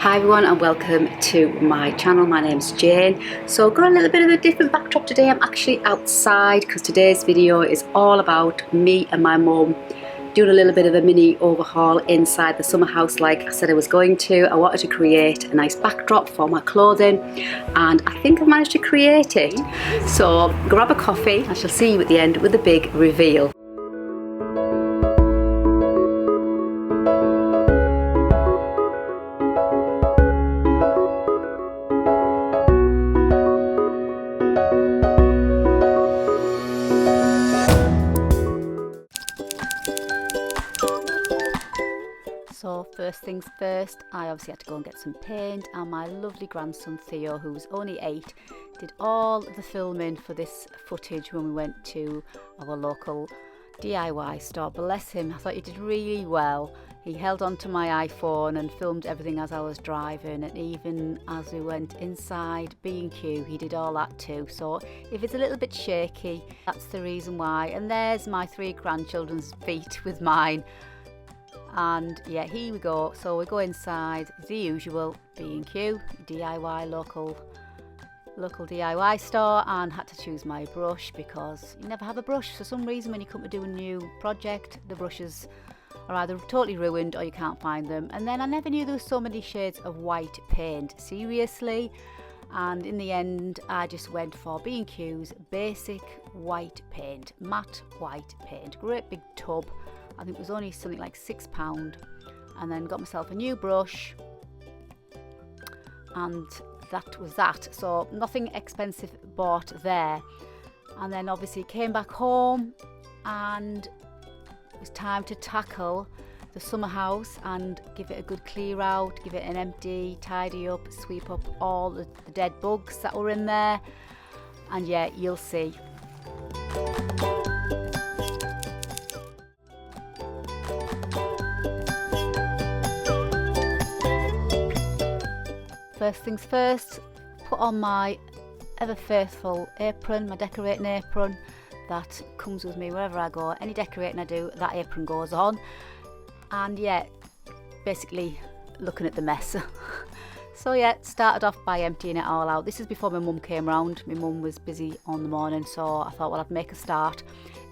Hi everyone and welcome to my channel. My name's Jane. So I've got a little bit of a different backdrop today. I'm actually outside because today's video is all about me and my mum doing a little bit of a mini overhaul inside the summer house like I said I was going to. I wanted to create a nice backdrop for my clothing and I think I've managed to create it. So grab a coffee. I shall see you at the end with the big reveal. So first things first, I obviously had to go and get some paint, and my lovely grandson Theo, who's only 8, did all the filming for this footage when we went to our local DIY store. Bless him, I thought he did really well. He held on to my iPhone and filmed everything as I was driving, and even as we went inside B&Q he did all that too. So if it's a little bit shaky, that's the reason why. And there's my 3 grandchildren's feet with mine. And yeah, here we go. So we go inside the usual B&Q DIY local DIY store, and had to choose my brush because you never have a brush for some reason. When you come to do a new project, the brushes are either totally ruined or you can't find them. And then I never knew there were so many shades of white paint, seriously. And in the end I just went for B&Q's basic white paint, matte white paint, great big tub. I think it was only something like £6, and then got myself a new brush, and that was that. So nothing expensive bought there. And then obviously came back home and it was time to tackle the summer house and give it a good clear out, give it an empty, tidy up, sweep up all the dead bugs that were in there. And yeah, you'll see. First things first, put on my ever faithful apron, my decorating apron that comes with me wherever I go. Any decorating I do, that apron goes on. And yeah, basically looking at the mess. So yeah, started off by emptying it all out. This is before my mum came round. My mum was busy on the morning, so I thought, well, I'd make a start.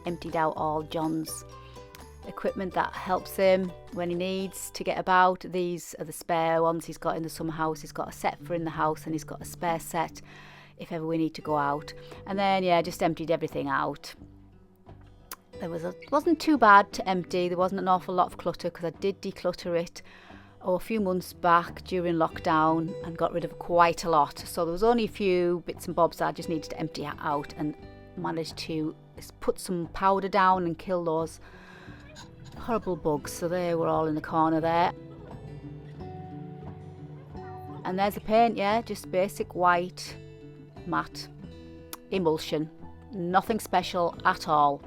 Emptied out all John's equipment that helps him when he needs to get about. These are the spare ones he's got in the summer house. He's got a set for in the house, and he's got a spare set if ever we need to go out. And then yeah, just emptied everything out. Wasn't too bad to empty. There wasn't an awful lot of clutter because I did declutter it a few months back during lockdown and got rid of quite a lot. So there was only a few bits and bobs that I just needed to empty out, and managed to put some powder down and kill those horrible bugs. So they were all in the corner there. And there's the paint, yeah, just basic white matte emulsion, nothing special at all.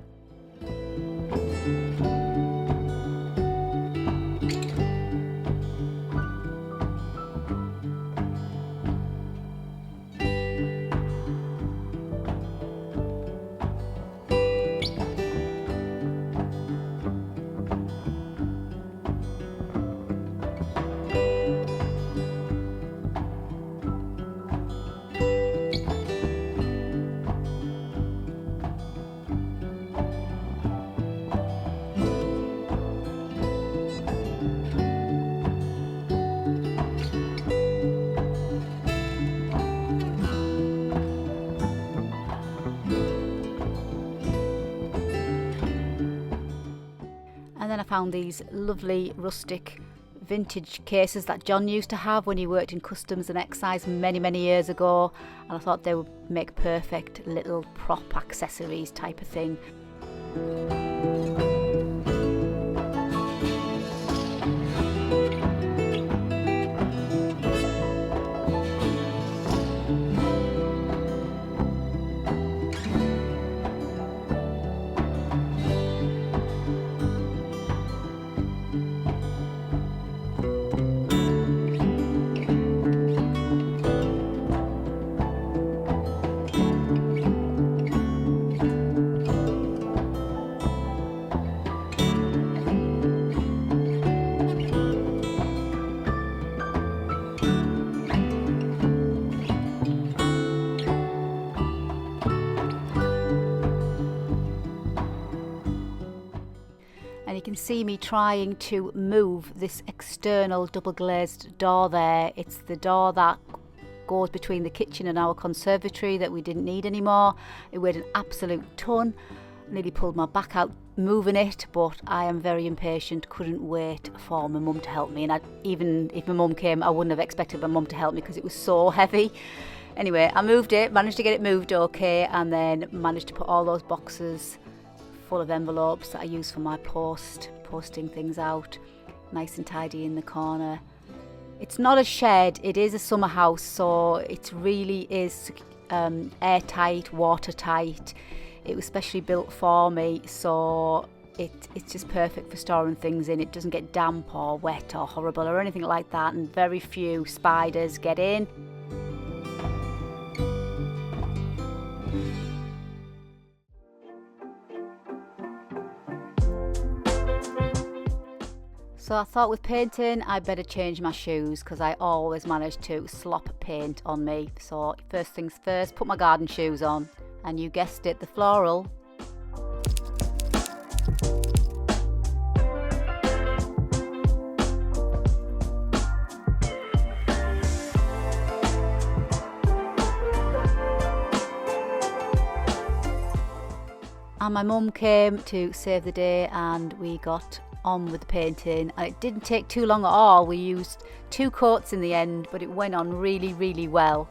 And then I found these lovely rustic vintage cases that John used to have when he worked in customs and excise many years ago, and I thought they would make perfect little prop accessories type of thing. can see me trying to move this external double glazed door there. It's the door that goes between the kitchen and our conservatory that we didn't need anymore. It weighed an absolute ton. I nearly pulled my back out moving it, but I am very impatient, couldn't wait for my mum to help me. And even if my mum came, I wouldn't have expected my mum to help me because it was so heavy. Anyway, I moved it, managed to get it moved okay, and then managed to put all those boxes full of envelopes that I use for my posting things out, nice and tidy in the corner. It's not a shed, it is a summer house, so it really is airtight, watertight. It was specially built for me, so it's just perfect for storing things in. It doesn't get damp or wet or horrible or anything like that, and very few spiders get in. So I thought with painting I'd better change my shoes because I always manage to slop paint on me. So first things first, put my garden shoes on, and you guessed it, the floral. And my mum came to save the day and we got on with the painting, and it didn't take too long at all. We used 2 coats in the end, but it went on really, really well.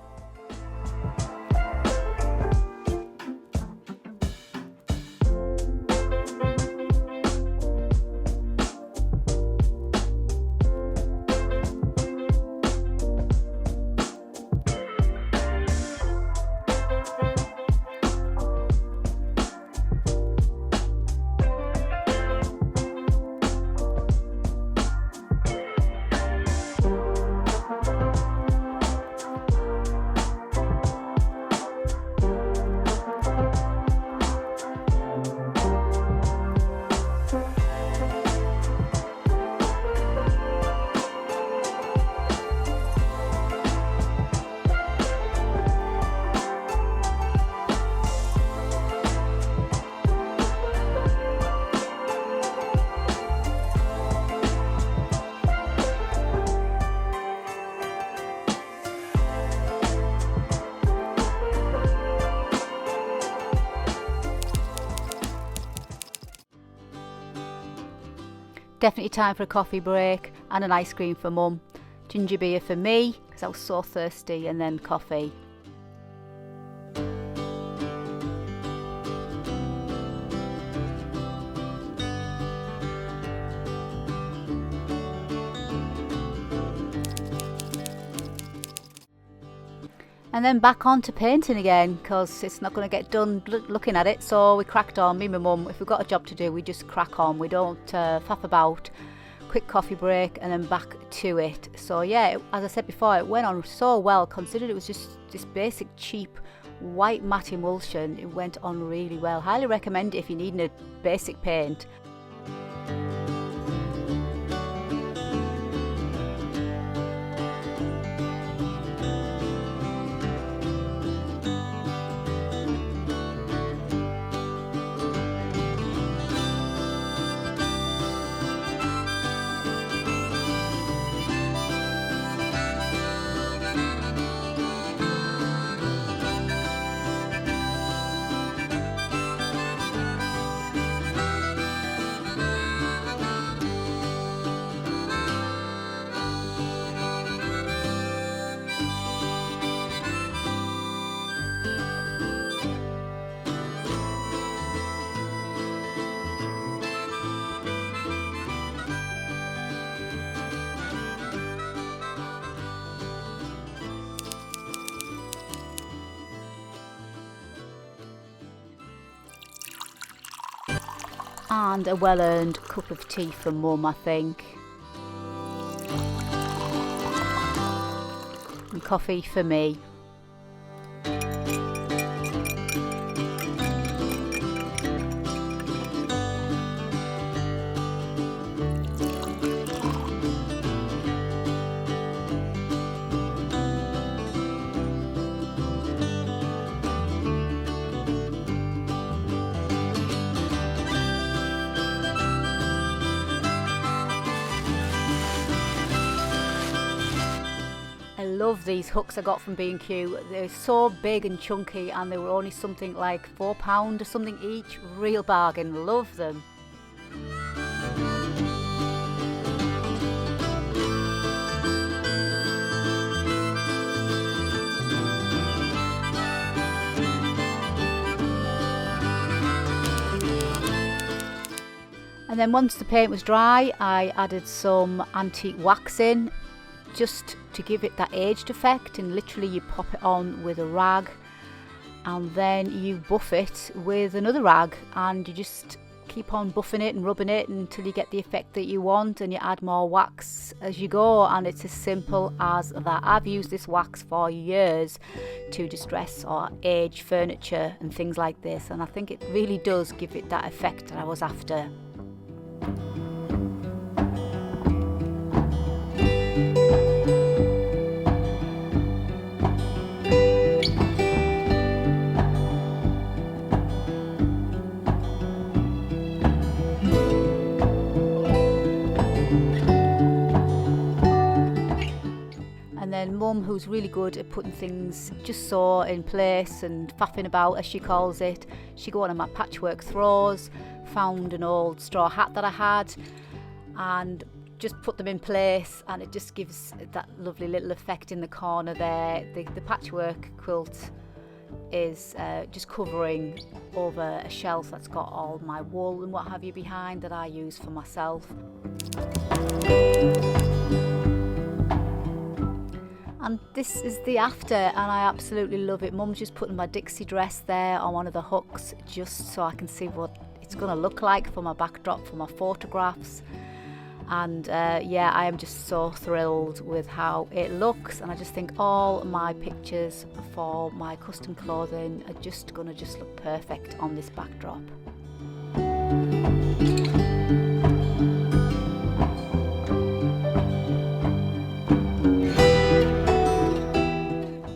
Definitely time for a coffee break and an ice cream for mum. Ginger beer for me because I was so thirsty, and then coffee. And then back on to painting again because it's not going to get done looking at it. So we cracked on, me and my mum. If we've got a job to do, we just crack on. We don't faff about. Quick coffee break and then back to it. So yeah, as I said before, it went on so well considering it was just this basic cheap white matte emulsion. It went on really well. Highly recommend it if you're needing a basic paint. And a well-earned cup of tea from mum, I think. And coffee for me. love these hooks I got from B&Q. They're so big and chunky, and they were only something like £4 or something each. Real bargain, love them. And then once the paint was dry, I added some antique wax in, just to give it that aged effect, and literally you pop it on with a rag and then you buff it with another rag, and you just keep on buffing it and rubbing it until you get the effect that you want, and you add more wax as you go, and it's as simple as that. I've used this wax for years to distress or age furniture and things like this, and I think it really does give it that effect that I was after. And then Mum, who's really good at putting things just so in place and faffing about, as she calls it, she got one of my patchwork throws, found an old straw hat that I had, and just put them in place, and it just gives that lovely little effect in the corner there. The patchwork quilt is just covering over a shelf that's got all my wool and what have you behind that I use for myself. And this is the after, and I absolutely love it. Mum's just putting my Dixie dress there on one of the hooks just so I can see what it's going to look like for my backdrop, for my photographs. And yeah, I am just so thrilled with how it looks, and I just think all my pictures for my custom clothing are just going to look perfect on this backdrop.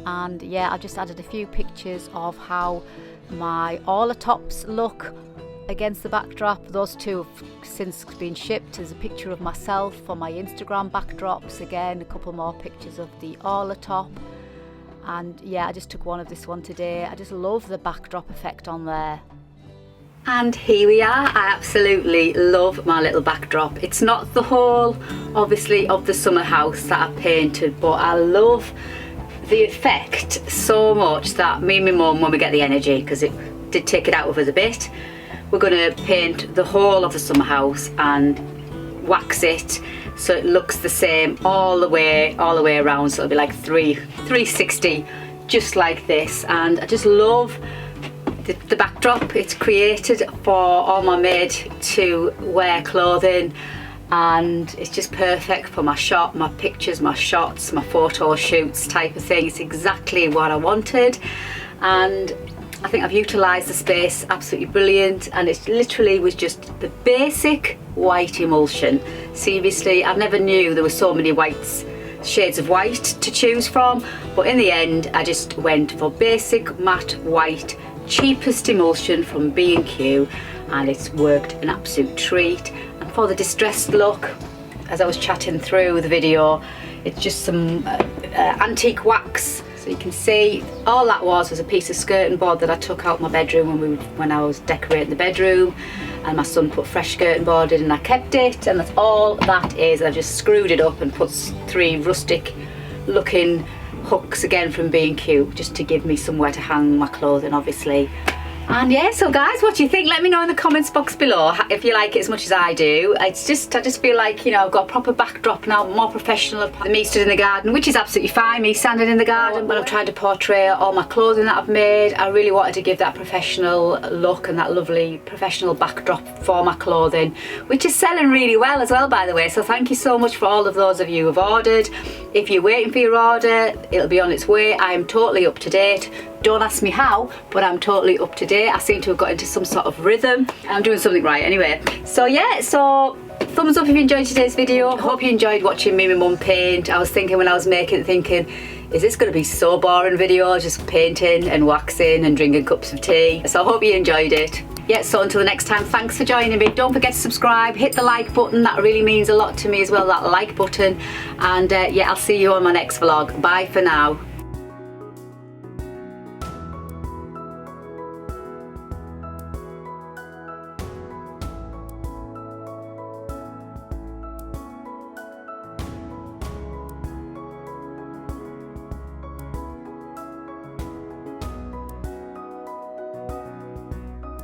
And yeah, I've just added a few pictures of how my Orla tops look against the backdrop. Those two have since been shipped. There's a picture of myself for my Instagram backdrops, again a couple more pictures of the Orla top, and yeah, I just took one of this one today. I just love the backdrop effect on there. And here we are. I absolutely love my little backdrop. It's not the whole, obviously, of the summer house that I painted, but I love the effect so much that me and my mum, when we get the energy, because it did take it out of us a bit, we're going to paint the whole of the summer house and wax it so it looks the same all the way around, so it'll be like 360 just like this. And I just love the backdrop it's created for all my made to wear clothing, and it's just perfect for my shot, my pictures, my shots, my photo shoots type of thing. It's exactly what I wanted, and I think I've utilised the space absolutely brilliant. And it literally was just the basic white emulsion. Seriously, I never knew there were so many shades of white to choose from, but in the end I just went for basic matte white, cheapest emulsion from B&Q, and it's worked an absolute treat. And for the distressed look, as I was chatting through the video, it's just some antique wax. So you can see all that was a piece of skirting board that I took out my bedroom when I was decorating the bedroom, and my son put fresh skirting board in and I kept it, and that's all that is. I've just screwed it up and put 3 rustic looking hooks again from B&Q just to give me somewhere to hang my clothing, obviously. And yeah, so guys, what do you think? Let me know in the comments box below if you like it as much as I do. I just feel like, you know, I've got a proper backdrop now, more professional than me stood in the garden, which is absolutely fine, me standing in the garden, but I'm trying to portray all my clothing that I've made. I really wanted to give that professional look and that lovely professional backdrop for my clothing, which is selling really well as well, by the way. So thank you so much for all of those of you who've ordered. If you're waiting for your order, it'll be on its way. I am totally up to date. Don't ask me how, but I'm totally up to date. I seem to have got into some sort of rhythm. I'm doing something right anyway. So yeah, so thumbs up if you enjoyed today's video. I hope you enjoyed watching me and my mum paint. I was thinking when I was making it, thinking, is this going to be so boring video, just painting and waxing and drinking cups of tea? So I hope you enjoyed it. Yeah, so until the next time, thanks for joining me. Don't forget to subscribe, hit the like button, that really means a lot to me as well, that like button. And yeah, I'll see you on my next vlog. Bye for now.